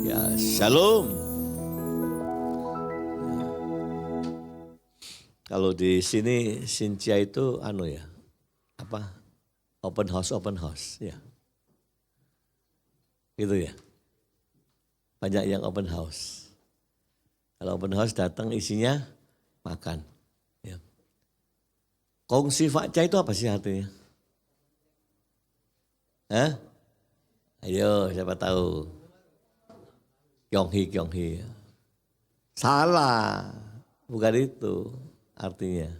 Ya, shalom. Kalau di sini Cynthia itu apa? Open house ya. Gitu ya. Banyak yang open house. Kalau open house datang isinya makan. Ya. Kongsi fakta itu apa sih artinya? Hah? Ayo, siapa tahu? Kyonghi. Salah, bukan itu artinya.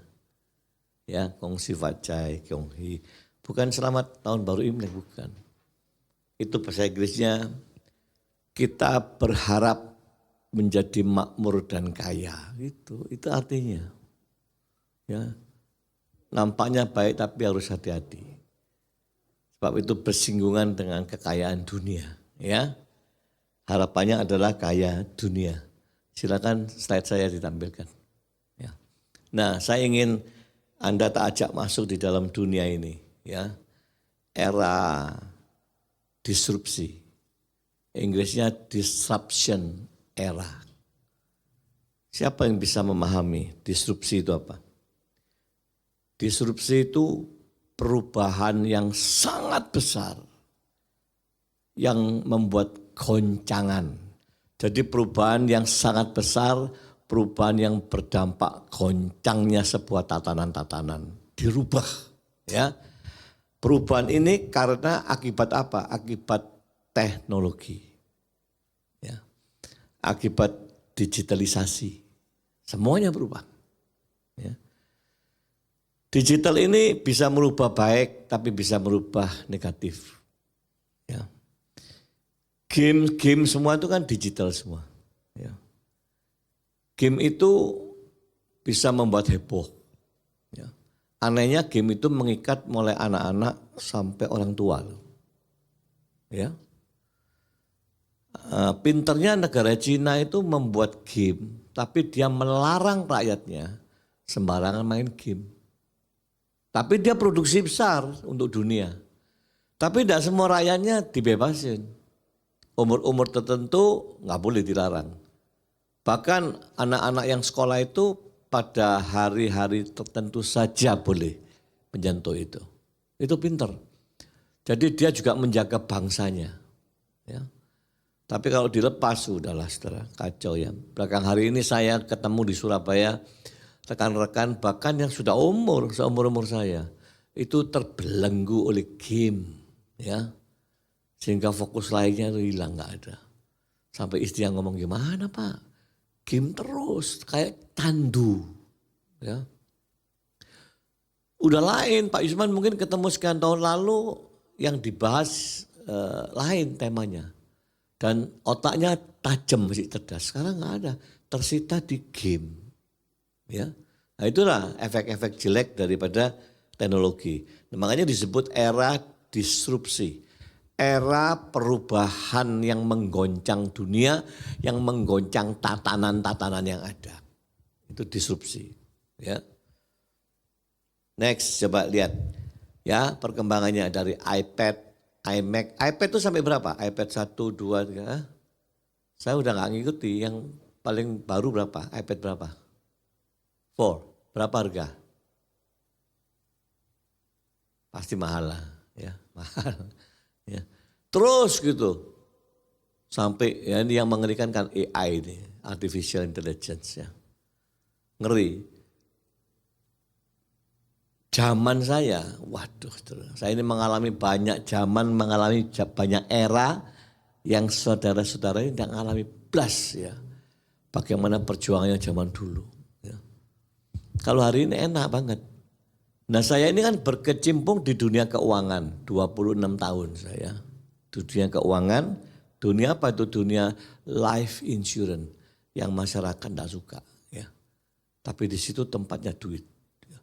Ya, kongsi facai, kyonghi. Bukan selamat tahun baru Imlek, bukan. Itu bahasa Inggrisnya, kita berharap menjadi makmur dan kaya. Itu artinya. Ya, nampaknya baik tapi harus hati-hati. Sebab itu bersinggungan dengan kekayaan dunia. Ya, harapannya adalah kaya dunia. Silakan slide saya ditampilkan. Ya. Nah, saya ingin Anda tak ajak masuk di dalam dunia ini, ya. Era disrupsi. Inggrisnya disruption era. Siapa yang bisa memahami disrupsi itu apa? Disrupsi itu perubahan yang sangat besar yang membuat goncangan. Jadi perubahan yang sangat besar, perubahan yang berdampak goncangnya sebuah tatanan-tatanan dirubah, ya. Perubahan ini karena akibat apa? Akibat teknologi. Ya. Akibat digitalisasi. Semuanya berubah. Ya. Digital ini bisa merubah baik tapi bisa merubah negatif. Ya. Game semua itu kan digital semua. Ya. Game itu bisa membuat heboh. Ya. Anehnya game itu mengikat mulai anak-anak sampai orang tua. Ya. Pinternya negara Cina itu membuat game, tapi dia melarang rakyatnya sembarangan main game. Tapi dia produksi besar untuk dunia. Tapi tidak semua rakyatnya dibebasin. Umur-umur tertentu nggak boleh dilarang. Bahkan anak-anak yang sekolah itu pada hari-hari tertentu saja boleh menyentuh itu. Itu pinter. Jadi dia juga menjaga bangsanya. Ya. Tapi kalau dilepas sudahlah saudara, kacau ya. Belakang hari ini saya ketemu di Surabaya, rekan-rekan bahkan yang sudah seumur-umur saya, itu terbelenggu oleh game. Ya. Sehingga fokus lainnya itu hilang, nggak ada. Sampai istri yang ngomong, gimana Pak? Game terus, kayak tandu. Ya. Udah lain, Pak Yusman mungkin ketemu sekian tahun lalu yang dibahas lain temanya. Dan otaknya tajam, masih cerdas. Sekarang nggak ada, tersita di game. Ya. Nah itulah efek-efek jelek daripada teknologi. Nah, makanya disebut era disrupsi. Era perubahan yang menggoncang dunia, yang menggoncang tatanan-tatanan yang ada. Itu disrupsi. Ya. Next, coba lihat. Ya, perkembangannya dari iPad, iMac. iPad itu sampai berapa? iPad 1, 2, 3. Saya udah gak ngikuti. Yang paling baru berapa? iPad berapa? 4. Berapa harga? Pasti mahal lah. Ya, mahal. Ya. Terus gitu sampai ya ini yang mengerikan kan AI ini, artificial intelligence ya. Ngeri. Zaman saya, waduh, saya ini mengalami banyak zaman, mengalami banyak era yang saudara-saudara ini tidak mengalami plus ya. Bagaimana perjuangannya zaman dulu. Ya. Kalau hari ini enak banget. Nah saya ini kan berkecimpung di dunia keuangan, 26 tahun saya. Di dunia keuangan, dunia apa itu? Dunia life insurance yang masyarakat tidak suka. Ya. Tapi di situ tempatnya duit. Ya.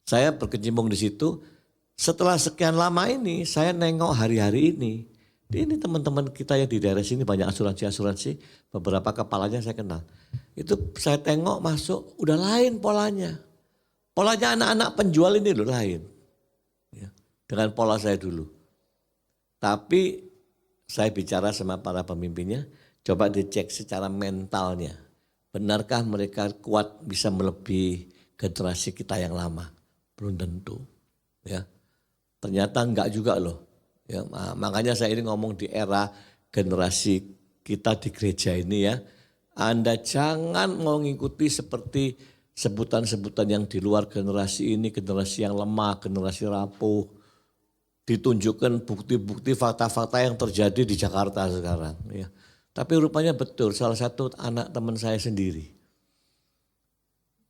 Saya berkecimpung di situ, setelah sekian lama ini saya nengok hari-hari ini. Ini teman-teman kita yang di daerah sini banyak asuransi, beberapa kepalanya saya kenal. Itu saya tengok masuk, udah lain polanya. Polanya anak-anak penjual ini loh lain. Ya, dengan pola saya dulu. Tapi saya bicara sama para pemimpinnya, Coba dicek secara mentalnya. Benarkah mereka kuat bisa melebihi generasi kita yang lama? Belum tentu. Ya, ternyata enggak juga loh. Ya, makanya saya ini ngomong di era generasi kita di gereja ini ya. Anda jangan mau ngikuti seperti sebutan-sebutan yang di luar generasi ini, generasi yang lemah, generasi rapuh. Ditunjukkan bukti-bukti fakta-fakta yang terjadi di Jakarta sekarang. Ya. Tapi rupanya betul, salah satu anak teman saya sendiri.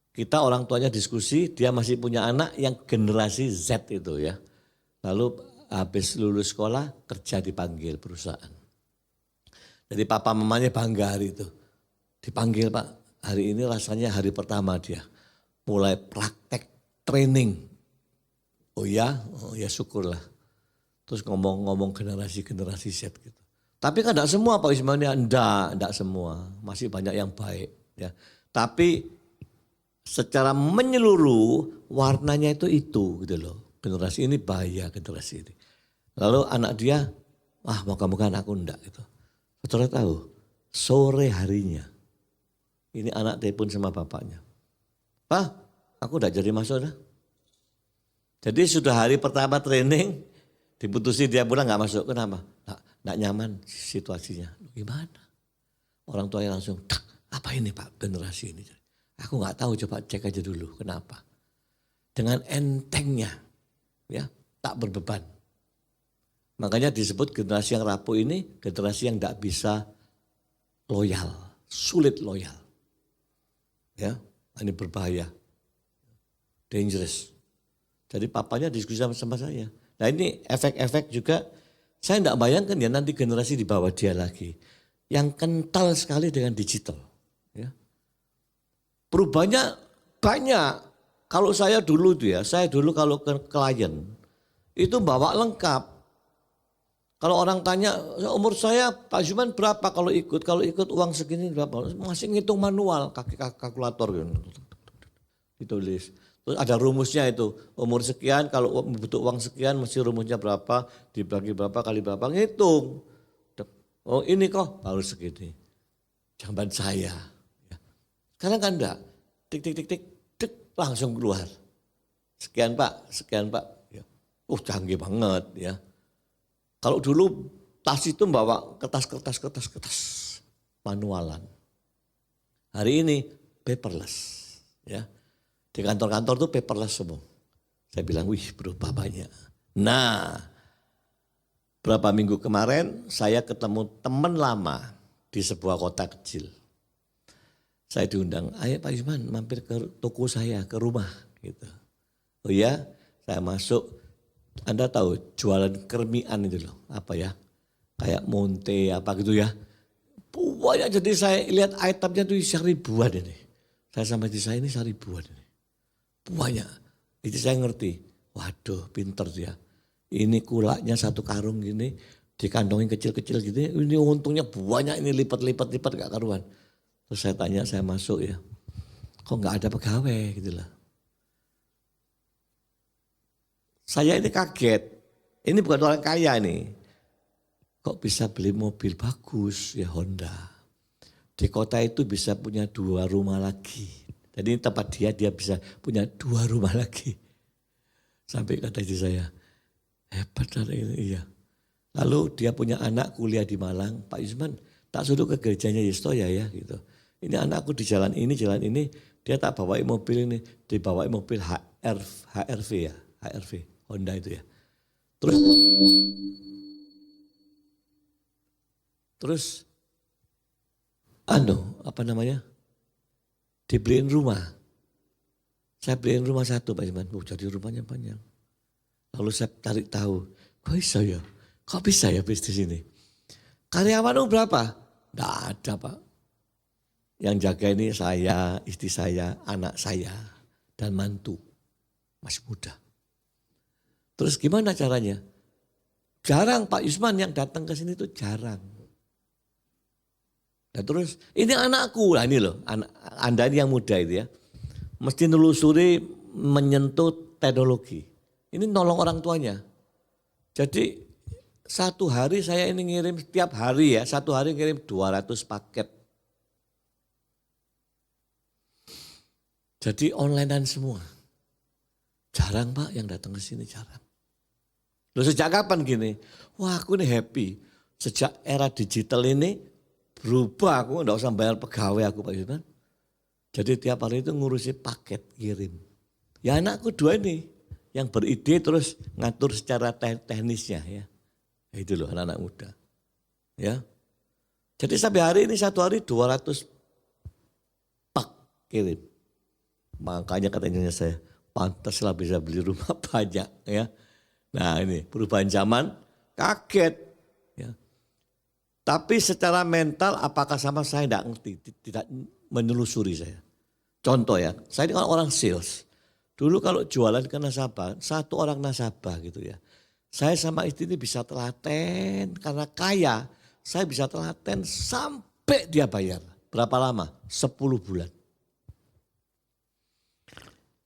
Kita orang tuanya diskusi, dia masih punya anak yang generasi Z itu ya. Lalu habis lulus sekolah kerja dipanggil perusahaan. Jadi papa mamanya bangga hari itu. Dipanggil Pak, hari ini rasanya hari pertama dia. Mulai praktek training. Oh ya syukurlah. Terus ngomong-ngomong generasi Z gitu. Tapi kan enggak semua Pak Isman ya, enggak semua. Masih banyak yang baik ya. Tapi secara menyeluruh warnanya itu gitu loh. Generasi ini bahaya generasi ini. Lalu anak dia, wah moga-moga anakku enggak gitu. Saudara tahu, sore harinya ini anak telepon sama bapaknya. Pak, aku udah jadi masuk dah. Jadi sudah hari pertama training, diputusin dia pulang gak masuk. Kenapa? Nggak nyaman situasinya. Gimana? Orang tuanya langsung, apa ini Pak generasi ini? Aku gak tahu, coba cek aja dulu. Kenapa? Dengan entengnya, ya tak berbeban. Makanya disebut generasi yang rapuh ini generasi yang gak bisa loyal, sulit loyal. Ya, ini berbahaya, dangerous. Jadi papanya diskusi sama saya. Nah ini efek-efek juga, saya tidak bayangkan ya nanti generasi di bawah dia lagi. Yang kental sekali dengan digital. Ya. Perubahannya banyak. Kalau saya dulu tuh ya, saya dulu kalau ke klien, itu bawa lengkap. Kalau orang tanya, umur saya Pak Zuman berapa kalau ikut? Kalau ikut uang segini berapa? Masih ngitung manual, kaki kalkulator gitu. Ditulis. Terus ada rumusnya itu, umur sekian kalau butuh uang sekian mesti rumusnya berapa, dibagi berapa kali berapa, ngitung. Oh ini kok baru segini. Jamban saya. Sekarang kan enggak, tik tik tik tik, tik langsung keluar. Sekian Pak. Ya. Canggih banget ya. Kalau dulu tas itu bawa kertas manualan. Hari ini paperless ya. Di kantor-kantor tuh paperless semua. Saya bilang wih berubah banyak. Nah berapa minggu kemarin saya ketemu teman lama di sebuah kota kecil. Saya diundang, ayo Pak Yusman mampir ke toko saya, ke rumah gitu. Oh ya, saya masuk. Anda tahu jualan kermian itu loh, apa ya, kayak Monte apa gitu ya. Banyak, jadi saya lihat itemnya tuh seribuan ini. Saya sampai di saya ini seribuan ini. Banyak, itu saya ngerti, waduh pinter dia. Ini kulaknya satu karung gini, dikantongin kecil-kecil gitu, ini untungnya banyak ini lipat gak karuan. Terus saya tanya, saya masuk ya, kok gak ada pegawai gitu lah. Saya ini kaget, ini bukan orang kaya nih. Kok bisa beli mobil bagus ya Honda. Di kota itu bisa punya 2 rumah lagi. Jadi tempat dia bisa punya 2 rumah lagi. Sampai kata istri saya, hebat hari ini iya. Lalu dia punya anak kuliah di Malang, Pak Yusman tak suruh ke gerejanya Yestoya ya gitu. Ini anakku di jalan ini, dia tak bawain mobil ini, dibawain mobil HRV ya, HRV. Honda itu ya. Terus dibeliin rumah. Saya beliin rumah 1 Pak Iman. Jadi rumahnya banyak. Lalu saya tarik tahu, kok bisa ya bisnis ini? Karyawan berapa? Tidak ada Pak. Yang jaga ini saya, istri saya, anak saya, dan mantu. Masih muda. Terus gimana caranya? Jarang Pak Yusman yang datang ke sini itu jarang. Nah terus ini anakku, nah ini loh, Anda ini yang muda itu ya. Mesti nelusuri menyentuh teknologi. Ini nolong orang tuanya. Jadi Satu hari saya ini ngirim setiap hari ya, satu hari ngirim 200 paket. Jadi onlinean semua. Jarang Pak yang datang ke sini, jarang. Loh sejak kapan gini? Wah aku ini happy. Sejak era digital ini berubah, aku enggak usah bayar pegawai aku Pak Yusman. Jadi tiap hari itu ngurusi paket kirim. Ya anakku dua ini yang beride terus ngatur secara teknisnya ya. Itu loh anak-anak muda. Ya. Jadi sampai hari ini satu hari 200 pak kirim. Makanya katanya saya pantaslah bisa beli rumah banyak ya. Nah ini perubahan zaman kaget ya. Tapi secara mental apakah sama saya tidak ngerti, tidak menelusuri saya. Contoh ya, saya ini kan orang sales. Dulu kalau jualan ke nasabah, satu orang nasabah gitu ya. Saya sama istri ini bisa telaten karena kaya. Saya bisa telaten sampai dia bayar. Berapa lama? 10 bulan.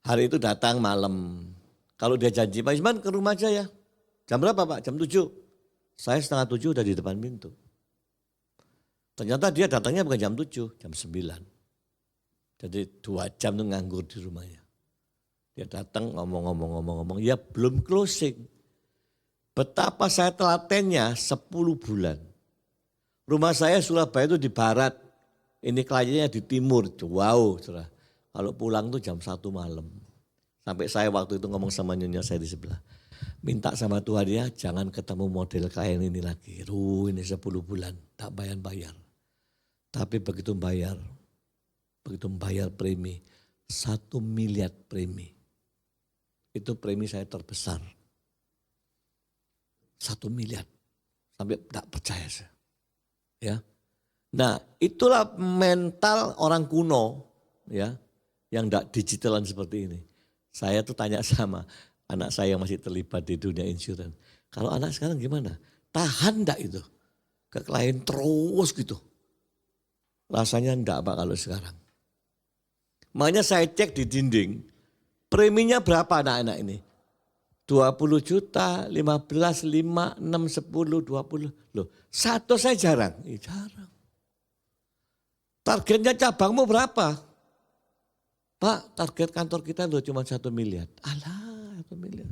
Hari itu datang malam. Kalau dia janji, Pak Isman ke rumah aja ya. Jam berapa Pak? Jam 7. Saya setengah 7 udah di depan pintu. Ternyata dia datangnya bukan jam 7, jam 9. Jadi 2 jam tuh nganggur di rumahnya. Dia datang ngomong-ngomong, ya belum closing. Betapa saya telatennya 10 bulan. Rumah saya Surabaya itu di barat. Ini kliennya di timur. Wow, saudara. Kalau pulang tuh jam 1 malam. Sampai saya waktu itu ngomong sama nyonya saya di sebelah. Minta sama Tuhan ya jangan ketemu model klien ini lagi. Ini 10 bulan tak bayar-bayar. Tapi begitu bayar premi. 1 miliar premi. Itu premi saya terbesar. 1 miliar. Sampai tidak percaya saya. Ya. Nah itulah mental orang kuno ya yang tidak digitalan seperti ini. Saya tuh tanya sama anak saya yang masih terlibat di dunia insurance. Kalau anak sekarang gimana? Tahan enggak itu? Ke klien terus gitu. Rasanya enggak Pak kalau sekarang. Makanya saya cek di dinding. Preminya berapa anak-anak ini? 20 juta, 15, 5, 6, 10, 20. Loh, satu saya jarang. Jarang. Targetnya cabangmu berapa? Pak, target kantor kita loh cuma 1 miliar. Alah, 1 miliar.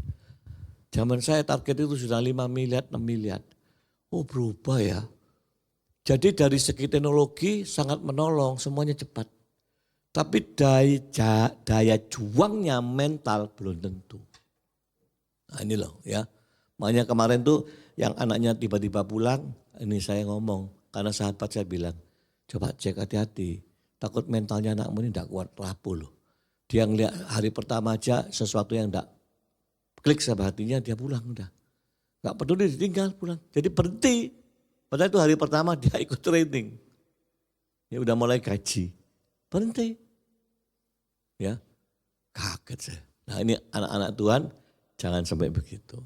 Zaman saya target itu sudah 5 miliar, 6 miliar. Oh berubah ya. Jadi dari segi teknologi sangat menolong, semuanya cepat. Tapi daya juangnya mental belum tentu. Nah ini loh ya. Makanya kemarin tuh yang anaknya tiba-tiba pulang, ini saya ngomong. Karena sahabat saya bilang, coba cek hati-hati. Takut mentalnya anakmu ini tidak kuat, rapuh loh. Dia ngeliat hari pertama aja sesuatu yang tidak klik sama hatinya, dia pulang udah. Gak peduli ditinggal pulang. Jadi berhenti. Padahal itu hari pertama dia ikut training. Ya udah mulai gaji. Berhenti. Ya kaget saya. Nah ini anak-anak Tuhan jangan sampai begitu.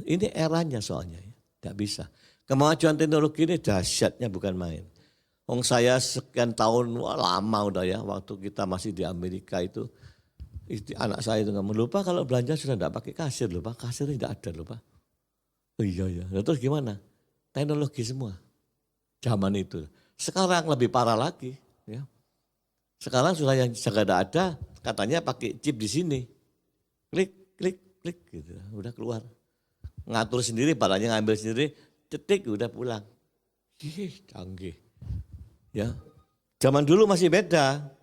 Ini eranya soalnya ya. Tidak bisa. Kemajuan teknologi ini dahsyatnya bukan main. Saya sekian tahun, wah lama udah ya. Waktu kita masih di Amerika itu. Anak saya itu nggak lupa kalau belanja sudah tidak pakai kasir loh Pak. Kasirnya tidak ada loh Pak. Oh iya. Nah, terus gimana? Teknologi semua. Zaman itu. Sekarang lebih parah lagi. Ya. Sekarang sudah yang jaga tidak ada, katanya pakai chip di sini. Klik, klik, klik gitu. Udah keluar. Ngatur sendiri, barangnya ngambil sendiri, cetik udah pulang. Canggih. Ya. Zaman dulu masih beda.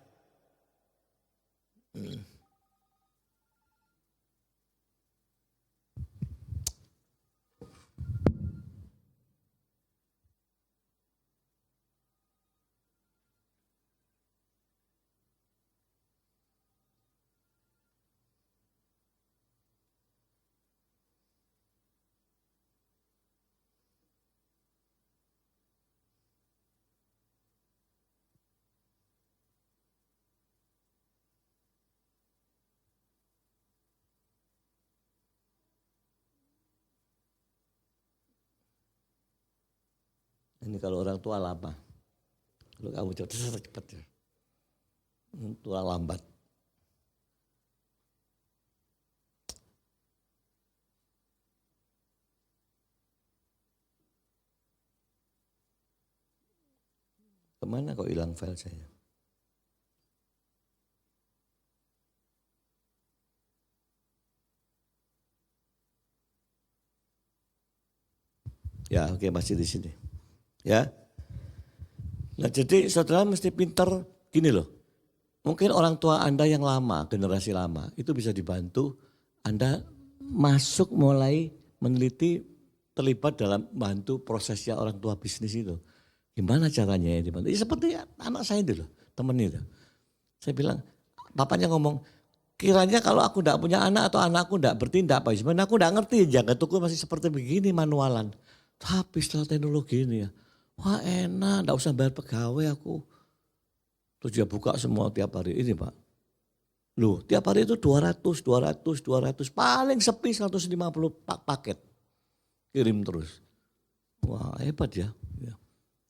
Ini kalau orang tua lama. Kalau kamu cepat ya. Tua lambat. Kemana kok hilang file saya? Ya, oke, masih di sini. Ya. Nah, jadi saudara mesti pintar gini loh. Mungkin orang tua Anda yang lama, generasi lama, itu bisa dibantu Anda masuk mulai meneliti, terlibat dalam bantu prosesnya orang tua bisnis itu. Gimana caranya ya dibantu? Ya, seperti anak saya itu loh, temen itu. Saya bilang, bapaknya ngomong, kiranya kalau aku tidak punya anak atau anakku tidak bertindak, Pak Yusman, aku tidak ngerti, jaga toko masih seperti begini manualan. Tapi setelah teknologi ini ya, wah enak, tidak usah bayar pegawai aku. Terus dia buka semua tiap hari, ini Pak. Loh tiap hari itu 200, 200, paling sepi 150 paket. Kirim terus. Wah hebat ya.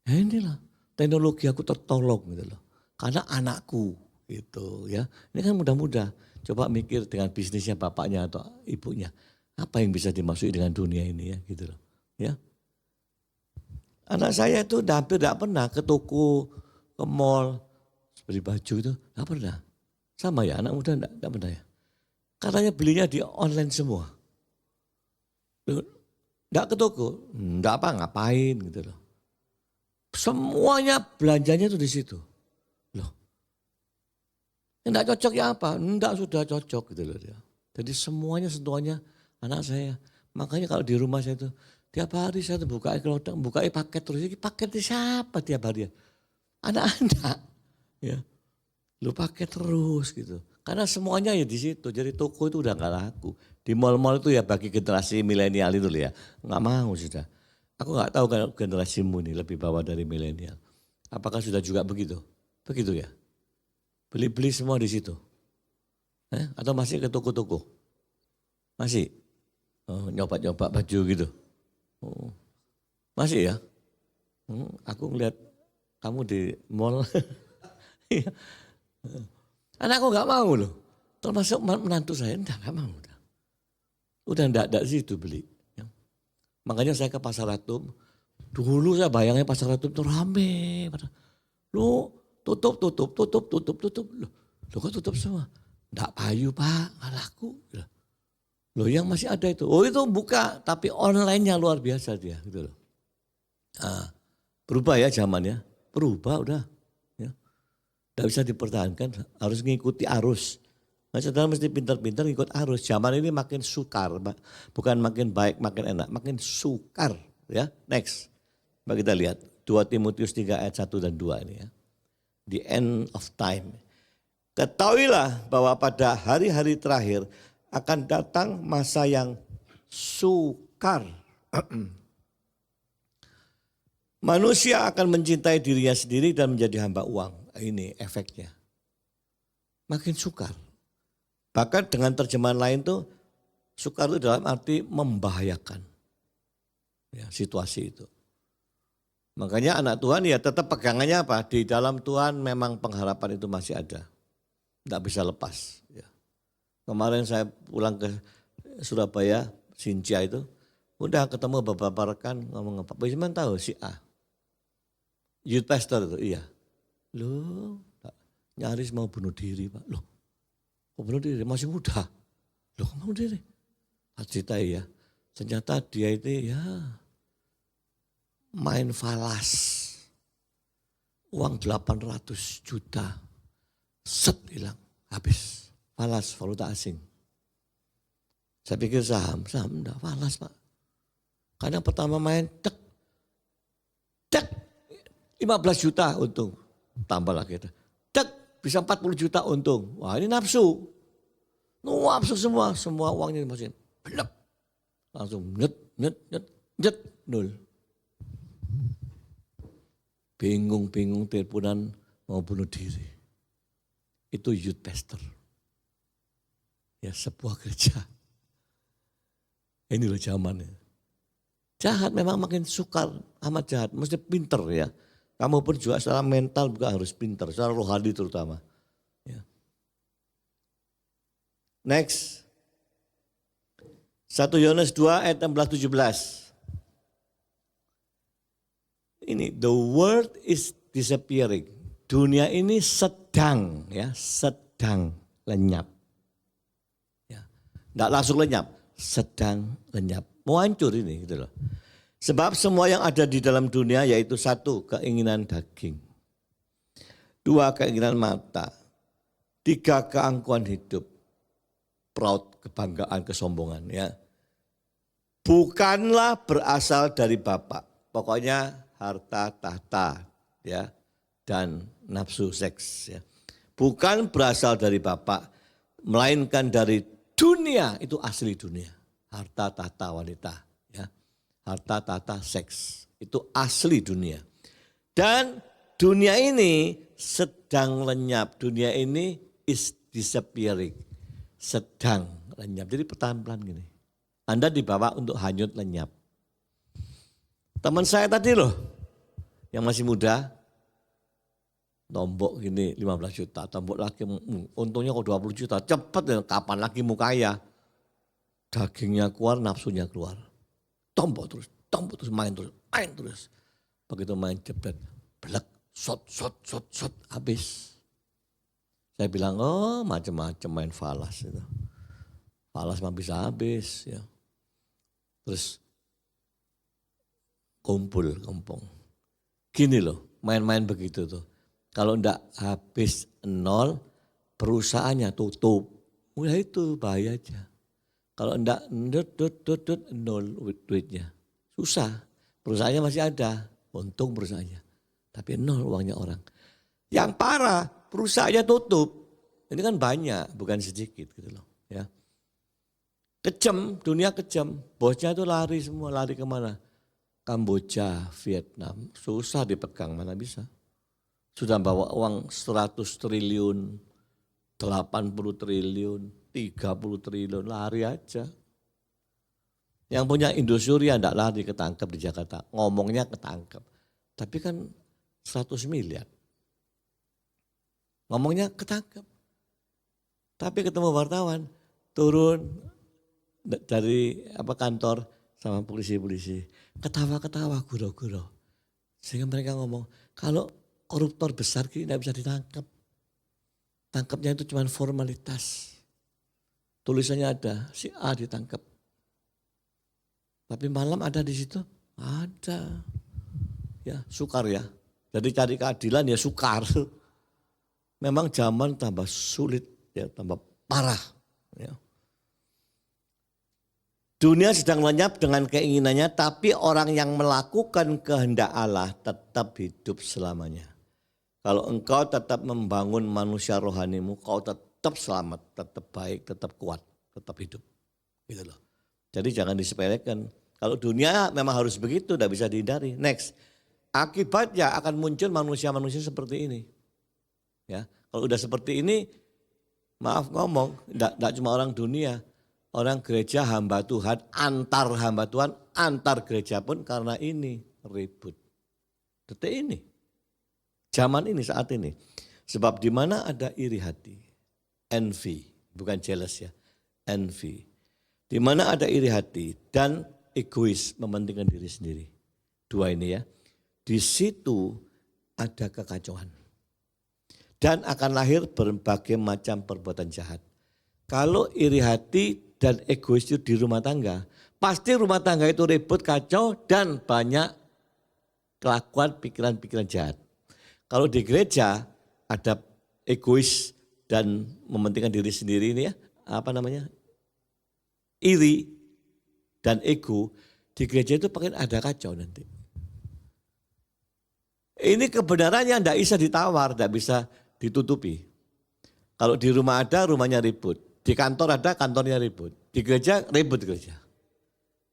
Ya inilah teknologi aku tertolong gitu loh. Karena anakku gitu ya. Ini kan mudah-mudah. Coba mikir dengan bisnisnya bapaknya atau ibunya. Apa yang bisa dimasuki dengan dunia ini ya gitu loh. Ya. Anak saya itu hampir tidak pernah ke toko, ke mall, beli baju itu tidak pernah. Sama ya anak muda tidak pernah ya. Katanya belinya di online semua. Tidak ke toko, tidak apa ngapain gitu loh. Semuanya belanjanya itu di situ. Loh, tidak cocok ya apa? Tidak sudah cocok gitu loh dia. Jadi semuanya sentuhannya anak saya. Makanya kalau di rumah saya itu tiap hari saya tuh buka paket terus. Ini paketnya siapa tiap hari ya? Anak-anak. Ya. Lu pakai terus gitu. Karena semuanya ya di situ. Jadi toko itu udah gak laku. Di mal-mal itu ya bagi generasi milenial itu ya. Gak mau sudah. Aku gak tahu kan generasimu nih lebih bawah dari milenial. Apakah sudah juga begitu? Begitu ya. Beli-beli semua di situ. Atau masih ke toko-toko? Masih? Oh, nyoba-nyoba baju gitu. Oh. Masih ya? Aku ngeliat kamu di mall. Anakku gak mau loh. Termasuk menantu saya, enggak gak mau. Udah enggak situ beli. Ya. Makanya saya ke Pasar Atom. Dulu saya bayangnya Pasar Atom itu rame. Loh tutup. Loh kok tutup semua? Enggak payu Pak, gak laku. Loh yang masih ada itu. Oh itu buka, tapi online-nya luar biasa dia. Gitu loh. Nah, berubah ya zamannya. Berubah udah. Tidak bisa dipertahankan, harus mengikuti arus. Nah, saudara mesti pintar-pintar ikut arus. Zaman ini makin sukar, bukan makin baik, makin enak, makin sukar. Ya, next. Coba kita lihat 2 Timotius 3 ayat 1 dan 2 ini ya. The end of time. Ketahuilah bahwa pada hari-hari terakhir akan datang masa yang sukar. Manusia akan mencintai dirinya sendiri dan menjadi hamba uang. Ini efeknya. Makin sukar. Bahkan dengan terjemahan lain tuh sukar itu dalam arti membahayakan. Ya, situasi itu. Makanya anak Tuhan ya tetap pegangannya apa? Di dalam Tuhan memang pengharapan itu masih ada. Tidak bisa lepas. Ya. Kemarin saya pulang ke Surabaya, Sincia itu. Udah ketemu beberapa rekan ngomong apa. Pak Isman tahu si A. Youth pastor itu, iya. Loh, nyaris mau bunuh diri Pak. Loh, kok bunuh diri? Masih muda. Loh, kok bunuh diri? Cerita ya, ternyata dia itu ya main falas. Uang 800 juta. Set hilang, habis. Falas, valuta asing. Saya pikir saham enggak, falas Pak. Karena pertama main, cek 15 juta untung. Tambah lagi. Cek bisa 40 juta untung. Wah ini nafsu. Nafsu semua uangnya dimasukin. Belep. Langsung net, nol. Bingung teleponan mau bunuh diri. Itu youth pastor. Ya sebuah gereja. Ini loh zamannya. Jahat memang makin sukar, amat jahat. Mesti pinter ya. Kamu pun juga secara mental juga harus pinter, secara rohani terutama. Ya. Next. 1 Yohanes 2 ayat 16-17. Ini, the world is disappearing. Dunia ini sedang lenyap. Ya, enggak langsung lenyap, sedang lenyap. Mau hancur ini gitu loh. Sebab semua yang ada di dalam dunia yaitu satu, keinginan daging. Dua, keinginan mata. Tiga, keangkuhan hidup. Proud, kebanggaan, kesombongan ya. Bukanlah berasal dari Bapa. Pokoknya harta, tahta ya, dan nafsu seks ya. Bukan berasal dari Bapa, melainkan dari dunia, itu asli dunia. Harta, tahta, wanita ya. Harta, tahta, seks, itu asli dunia. Dan dunia ini sedang lenyap, dunia ini is disappearing, sedang lenyap. Jadi pelan-pelan gini. Anda dibawa untuk hanyut lenyap. Teman saya tadi loh, yang masih muda, tombok gini 15 juta, tombok lagi untungnya kok 20 juta, cepet ya, kapan lagi mau kaya. Dagingnya keluar, nafsunya keluar. Tombok terus, main terus. Begitu main jebret, blek, shot, habis. Saya bilang, oh macam-macam main falas itu. Falas mah bisa habis ya. Terus kumpul. Gini loh, main-main begitu tuh. Kalau enggak habis nol, perusahaannya tutup. Udah itu bahaya aja. Kalau enggak nol duitnya. Susah. Perusahaannya masih ada. Untung perusahaannya. Tapi nol uangnya orang. Yang parah, perusahaannya tutup. Ini kan banyak, bukan sedikit gitu loh. Ya. Kejam, dunia kejam. Bosnya itu lari semua, lari kemana? Kamboja, Vietnam, susah dipegang, mana bisa. Sudah bawa uang 100 triliun, 80 triliun, 30 triliun, lari aja. Yang punya Indosuria enggak lari, ketangkep di Jakarta. Ngomongnya ketangkep. Tapi kan 100 miliar. Ngomongnya ketangkep. Tapi ketemu wartawan, turun dari kantor sama polisi-polisi. Ketawa-ketawa, gurau-gurau. Sehingga mereka ngomong, kalau koruptor besar gini tidak bisa ditangkap. Tangkapnya itu cuma formalitas. Tulisannya ada, si A ditangkap. Tapi malam ada di situ? Ada. Ya, sukar ya. Jadi cari keadilan ya sukar. Memang zaman tambah sulit, ya tambah parah. Ya. Dunia sedang lenyap dengan keinginannya, tapi orang yang melakukan kehendak Allah tetap hidup selamanya. Kalau engkau tetap membangun manusia rohanimu, kau tetap selamat, tetap baik, tetap kuat, tetap hidup. Gitu loh. Jadi jangan disepelekan. Kalau dunia memang harus begitu, tidak bisa dihindari. Next, akibatnya akan muncul manusia-manusia seperti ini. Ya, kalau udah seperti ini, maaf ngomong, tidak cuma orang dunia. Orang gereja hamba Tuhan, antar hamba Tuhan, antar gereja pun karena ini ribut. Detik ini, zaman ini, saat ini. Sebab di mana ada iri hati, envy, bukan jealous ya, envy. Di mana ada iri hati dan egois, mementingkan diri sendiri. Dua ini ya, di situ ada kekacauan. Dan akan lahir berbagai macam perbuatan jahat. Kalau iri hati dan egois itu di rumah tangga, pasti rumah tangga itu ribut, kacau, dan banyak kelakuan pikiran-pikiran jahat. Kalau di gereja ada egois dan mementingkan diri sendiri ini ya, iri dan ego, di gereja itu pakai ada kacau nanti. Ini kebenarannya tidak bisa ditawar, tidak bisa ditutupi. Kalau di rumah ada, rumahnya ribut. Di kantor ada, kantornya ribut. Di gereja, ribut gereja.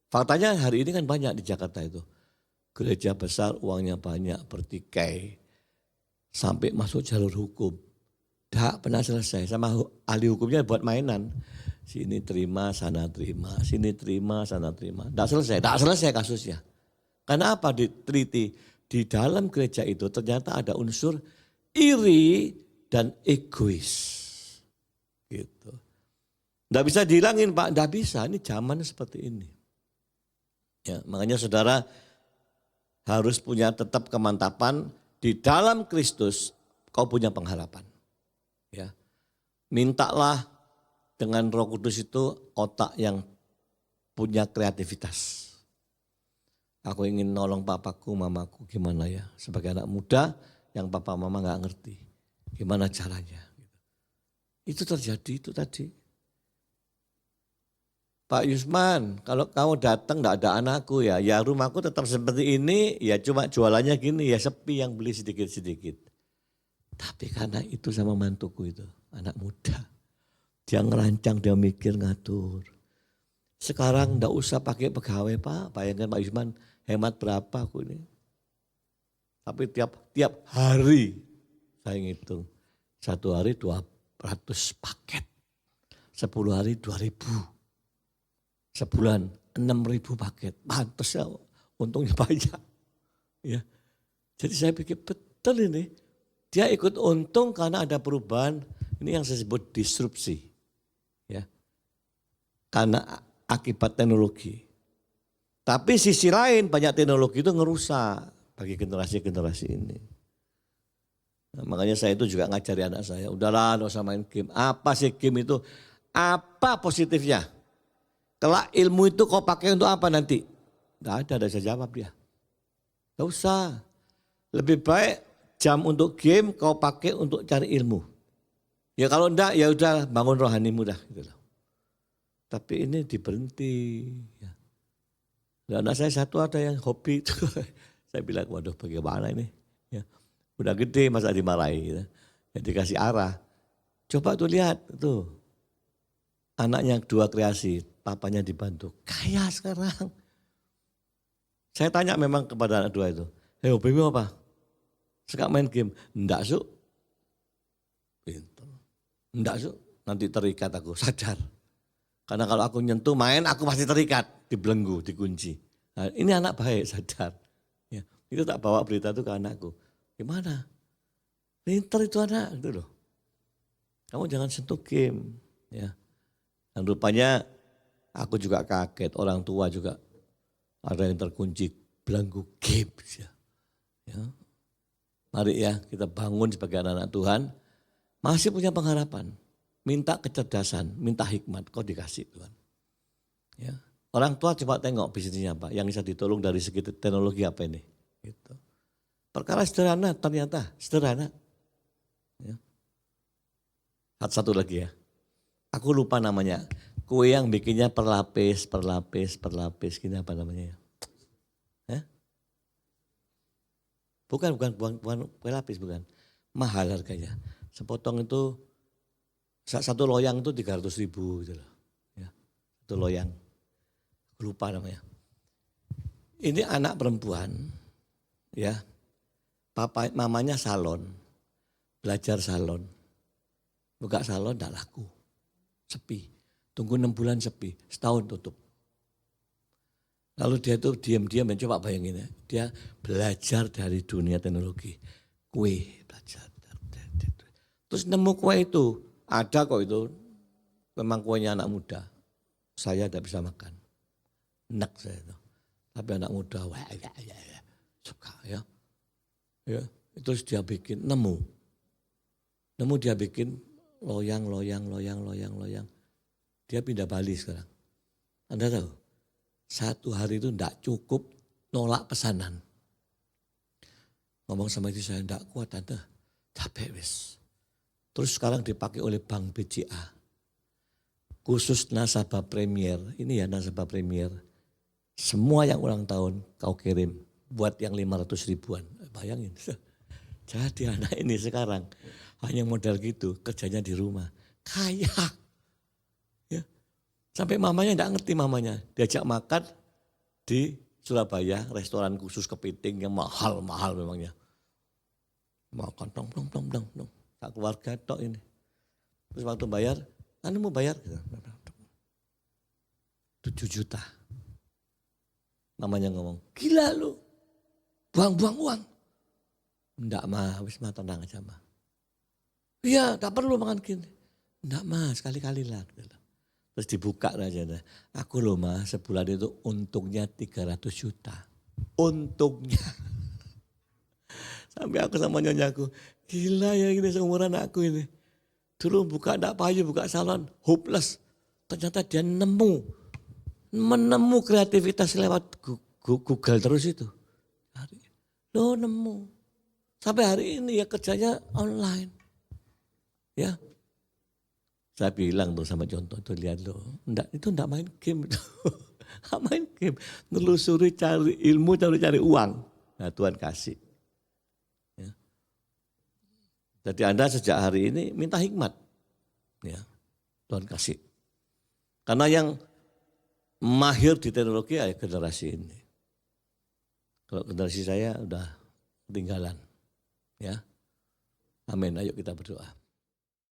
Faktanya hari ini kan banyak di Jakarta itu. Gereja besar, uangnya banyak, bertikai. Sampai masuk jalur hukum. Tidak pernah selesai. Sama ahli hukumnya buat mainan. Sini terima, sana terima. Sini terima, sana terima. Tidak selesai kasusnya. Karena apa diteliti? Di dalam gereja itu ternyata ada unsur iri dan egois. Gitu. Tidak bisa dihilangin Pak, tidak bisa, ini zaman seperti ini. Ya, makanya saudara harus punya tetap kemantapan Di dalam Kristus kau punya pengharapan. Ya. Mintalah dengan Roh Kudus itu otak yang punya kreativitas. Aku ingin nolong papaku, mamaku, gimana ya. Sebagai anak muda yang papa mama gak ngerti. Gimana caranya. Itu terjadi itu tadi. Pak Yusman, kalau kamu datang gak ada anakku ya rumahku tetap seperti ini, ya cuma jualannya gini, ya sepi yang beli sedikit-sedikit. Tapi karena itu sama mantuku itu, anak muda. Dia ngerancang, dia mikir, ngatur. Sekarang gak usah pakai pegawai Pak, bayangkan Pak Yusman hemat berapa aku ini. Tapi tiap hari saya ngitung, 1 hari 200 paket, 10 hari 2.000. Sebulan 6.000 paket, pantas ya untungnya banyak. Ya. Jadi saya pikir betul ini, dia ikut untung karena ada perubahan, ini yang saya sebut disrupsi. Ya. Karena akibat teknologi. Tapi sisi lain banyak teknologi itu ngerusak bagi generasi-generasi ini. Nah, makanya saya itu juga ngajari anak saya, udahlah gak usah main game. Apa sih game itu? Apa positifnya? Kelak ilmu itu kau pakai untuk apa nanti? Tidak bisa jawab dia. Tidak usah. Lebih baik jam untuk game kau pakai untuk cari ilmu. Ya kalau enggak ya udah bangun rohanimu dah. Gitu loh. Tapi ini diberhenti. Ya. Dan anak saya satu ada yang hobi. Saya bilang waduh bagaimana ini. Ya. Udah gede masa dimarahi. Gitu. Ya, dikasih arah. Coba tuh lihat tuh. Anaknya 2 kreasi, papanya dibantu. Kaya sekarang. Saya tanya memang kepada anak 2 itu. Hei hobimu apa? Suka main game? Enggak Su. Enggak Su. Nanti terikat aku, sadar. Karena kalau aku nyentuh main aku pasti terikat. Dibelenggu, dikunci. Nah, ini anak baik, sadar. Ya, itu tak bawa berita itu ke anakku. Gimana? Pinter itu anak. Gitu loh. Kamu jangan sentuh game. Ya. Dan rupanya aku juga kaget, orang tua juga ada yang terkunci belenggu games ya. Ya. Mari ya kita bangun sebagai anak-anak Tuhan, masih punya pengharapan. Minta kecerdasan, minta hikmat, kau dikasih Tuhan. Ya. Orang tua coba tengok bisnisnya apa, yang bisa ditolong dari segi teknologi apa ini. Gitu. Perkara sederhana ternyata, sederhana. Ya. Satu lagi ya. Aku lupa namanya. Kue yang bikinnya perlapis. Gini apa namanya ya? Bukan kue lapis bukan. Mahal harganya. Sepotong itu, satu loyang itu 300.000 gitu loh. Ya, satu loyang. Lupa namanya. Ini anak perempuan. Ya. Mamanya salon. Belajar salon. Buka salon tidak laku. Sepi, tunggu 6 bulan sepi, setahun tutup. Lalu dia tuh diam-diam mencoba bayangin ya, dia belajar dari dunia teknologi, kue belajar. Terus nemu kue itu, ada kok itu, memang kuenya anak muda, saya tidak bisa makan, enak saya itu. Tapi anak muda, wah, ya, suka ya. Terus dia bikin, nemu dia bikin loyang. Dia pindah Bali sekarang. Anda tahu, 1 hari itu tidak cukup nolak pesanan. Ngomong sama istri saya, tidak kuat Tante, capek wis. Terus sekarang dipakai oleh Bank BCA. Khusus nasabah premier, ini ya nasabah premier. Semua yang ulang tahun kau kirim, buat yang 500 ribuan. Bayangin, jadi anak ini sekarang hanya modal gitu, kerjanya di rumah. Kaya. Ya. Sampai mamanya enggak ngerti mamanya. Diajak makan di Surabaya, restoran khusus kepiting yang mahal-mahal memangnya. Makan dong. Tak keluarga tok ini. Terus waktu bayar, anu mau bayar? 7 juta. Mamanya ngomong, gila lu. Buang-buang uang. Enggak mah, wis mah tenang aja mah. Iya, tak perlu makan gini. Enggak mah, sekali-kali lah. Terus dibuka aja. Aku loh mah, sebulan itu untungnya 300 juta. Untungnya. Sampai aku sama nyonyaku, gila ya ini seumuran aku ini. Dulu buka dak payu, buka salon, hopeless. Ternyata dia menemu kreativitas lewat Google terus itu. Loh nemu. Sampai hari ini ya kerjanya online. Ya. Saya bilang tuh sama contoh tuh lihat loh. Itu enggak main game itu. Enggak main game. Nelusuri cari ilmu, cari uang. Nah Tuhan kasih. Ya. Jadi Anda sejak hari ini minta hikmat. Ya. Tuhan kasih. Karena yang mahir di teknologi ya generasi ini. Kalau generasi saya udah ketinggalan. Ya. Amin. Ayo kita berdoa.